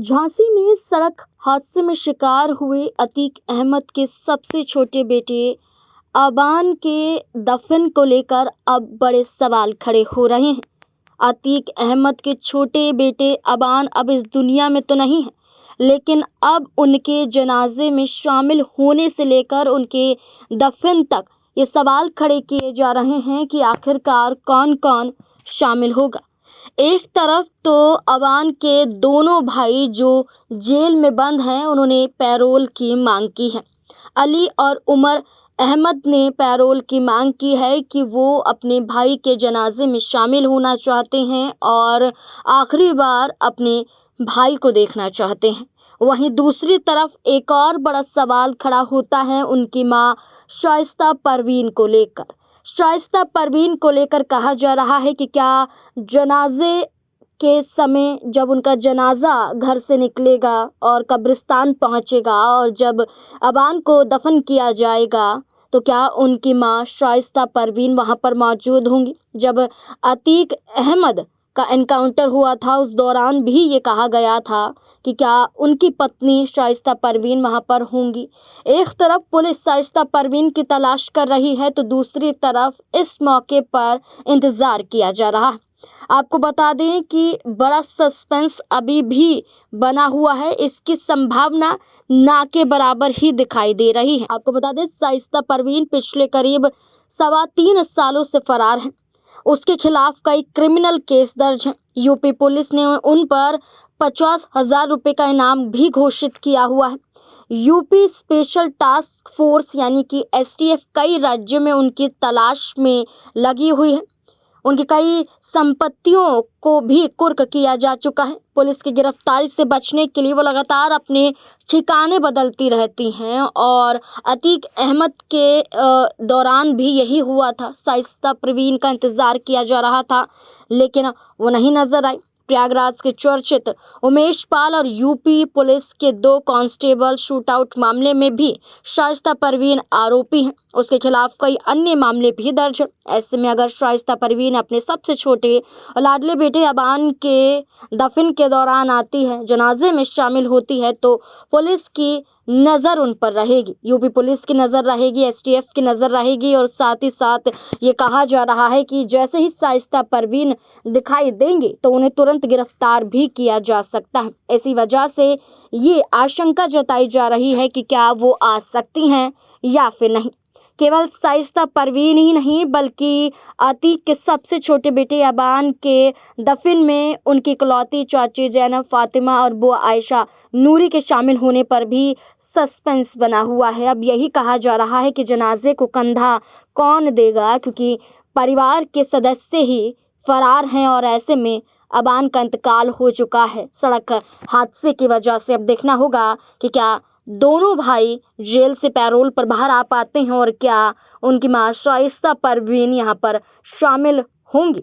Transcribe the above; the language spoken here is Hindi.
झांसी में सड़क हादसे में शिकार हुए अतीक अहमद के सबसे छोटे बेटे अबान के दफन को लेकर अब बड़े सवाल खड़े हो रहे हैं। अतीक अहमद के छोटे बेटे अबान अब इस दुनिया में तो नहीं है, लेकिन अब उनके जनाजे में शामिल होने से लेकर उनके दफन तक ये सवाल खड़े किए जा रहे हैं कि आखिरकार कौन कौन शामिल होगा। एक तरफ तो अबान के दोनों भाई जो जेल में बंद हैं, उन्होंने पैरोल की मांग की है। अली और उमर अहमद ने पैरोल की मांग की है कि वो अपने भाई के जनाजे में शामिल होना चाहते हैं और आखिरी बार अपने भाई को देखना चाहते हैं। वहीं दूसरी तरफ एक और बड़ा सवाल खड़ा होता है उनकी मां शाइस्ता परवीन को लेकर। शाइस्ता परवीन को लेकर कहा जा रहा है कि क्या जनाजे के समय जब उनका जनाजा घर से निकलेगा और कब्रिस्तान पहुंचेगा और जब अबान को दफन किया जाएगा, तो क्या उनकी मां शाइस्ता परवीन वहां पर मौजूद होंगी। जब अतीक अहमद का एनकाउंटर हुआ था, उस दौरान भी ये कहा गया था कि क्या उनकी पत्नी शाइस्ता परवीन वहां पर होंगी। एक तरफ पुलिस शाइस्ता परवीन की तलाश कर रही है, तो दूसरी तरफ इस मौके पर इंतजार किया जा रहा है। आपको बता दें कि बड़ा सस्पेंस अभी भी बना हुआ है, इसकी संभावना ना के बराबर ही दिखाई दे रही है। आपको बता दें, शाइस्ता परवीन पिछले करीब 3.25 सालों से फरार है। उसके खिलाफ कई क्रिमिनल केस दर्ज हैं। यूपी पुलिस ने उन पर 50,000 रुपये का इनाम भी घोषित किया हुआ है। यूपी स्पेशल टास्क फोर्स यानी कि STF कई राज्यों में उनकी तलाश में लगी हुई है। उनकी कई संपत्तियों को भी कुर्क किया जा चुका है। पुलिस की गिरफ्तारी से बचने के लिए वो लगातार अपने ठिकाने बदलती रहती हैं और अतीक अहमद के दौरान भी यही हुआ था। शाइस्ता परवीन का इंतजार किया जा रहा था, लेकिन वो नहीं नजर आई। प्रयागराज के चर्चित उमेश पाल और यूपी पुलिस के 2 कांस्टेबल शूटआउट मामले में भी शाइस्ता परवीन आरोपी हैं। उसके खिलाफ कई अन्य मामले भी दर्ज हैं। ऐसे में अगर शाइस्ता परवीन अपने सबसे छोटे और लाडले बेटे अबान के दफन के दौरान आती है, जनाजे में शामिल होती है, तो पुलिस की नज़र उन पर रहेगी। यूपी पुलिस की नज़र रहेगी, STF की नज़र रहेगी और साथ ही साथ ये कहा जा रहा है कि जैसे ही शाइस्ता परवीन दिखाई देंगे तो उन्हें तुरंत गिरफ्तार भी किया जा सकता है। इसी वजह से ये आशंका जताई जा रही है कि क्या वो आ सकती हैं या फिर नहीं। केवल शाइस्ता परवीन ही नहीं, बल्कि अतीक के सबसे छोटे बेटे अबान के दफन में उनकी इकलौती चाची जैनब फातिमा और बुआ आयशा नूरी के शामिल होने पर भी सस्पेंस बना हुआ है। अब यही कहा जा रहा है कि जनाजे को कंधा कौन देगा, क्योंकि परिवार के सदस्य ही फरार हैं और ऐसे में अबान का इंतकाल हो चुका है सड़क हादसे की वजह से। अब देखना होगा कि क्या दोनों भाई जेल से पैरोल पर बाहर आ पाते हैं और क्या उनकी मां शाइस्ता परवीन यहाँ पर शामिल होंगी।